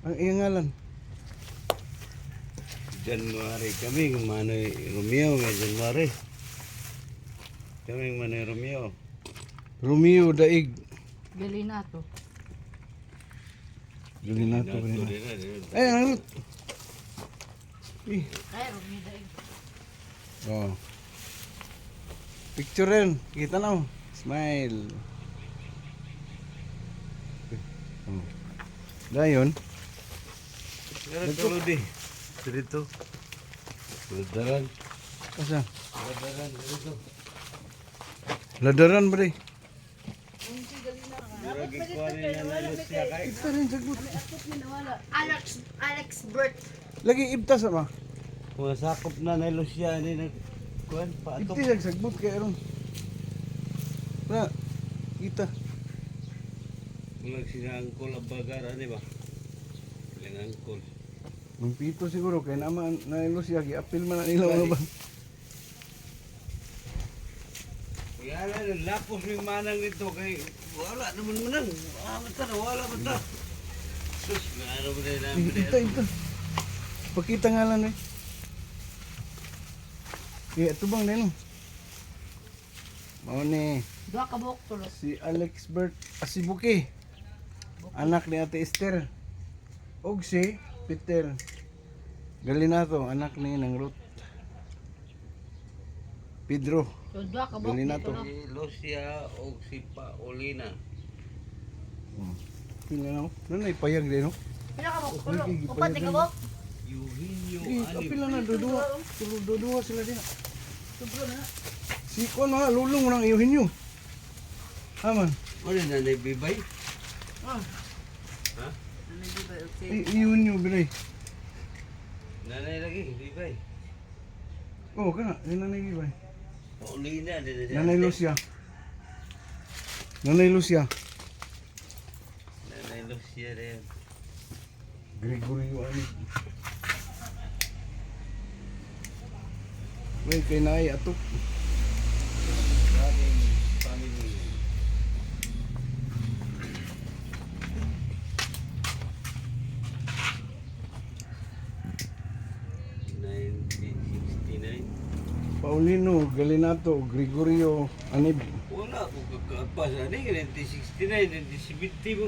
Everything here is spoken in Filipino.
Ang iyang ngalan. January kami, Manoy Romeo, may January. Kami Manoy Romeo. Romeo Daig. Galinato. Galinato pa Ito nila. rin. Ay, ang lut. Ay, Rumidaig. Oh. Picture rin. Kita na oh. Smile. Oh. Dayon. Tulod eh. Dito. Ladaran. Asa? Ladaran, dito. Ladaran ba rin? Murag ikuha niya na Lucia kay. Ito rin sagot. Alex Bert. Lagi ibta sa ma. Masakop na na Lucia ni nagkuhan pa ato. Ibti sagbot kay aron. Na. Kita. Mulag sila angkol ang bagar, ano ba? Ilang angkol. Magpito siguro kay naman na Lucia gi-apil man na nila ano ba. Kaya na, lapos yung manang nito kay wala naman manang. Wala mata. Sus, ano ba na namin Ito. Pakita nga lang eh. Ito bang nino? Mao ni Dua ka buhok tulos. si Alex Bert Asibuki. Anak ni Ate Esther. Og si Peter Galinato, anak ni nang Ruth. Pedro So, dua ka buhok Galinato. tulos. Si Lucia o si Paulina. Pila na. Nanay payag din no. Pila ka buhok tulos. Lagi, Upat gipayag ka din. buhok. Eugenio Pila na dudua. Dudua sila din. Sobro na. Si ko na lulong nang Eugenio. Aman. Ano na naibibay? Ah. Ha? Ano di ba? Okay. Eugenio bilay. Nanay lagi, bibay. Oh, kana, nanay gibay. Paulina. Nanay Lucia. Nanay Lucia. Nanay Lucia rin. Gregorio ani. May kay naay atok. Daming family. Paulino, Galinato, Gregorio, Anib. Wala ko kakapasa. Ano yung 1969, 1970 mo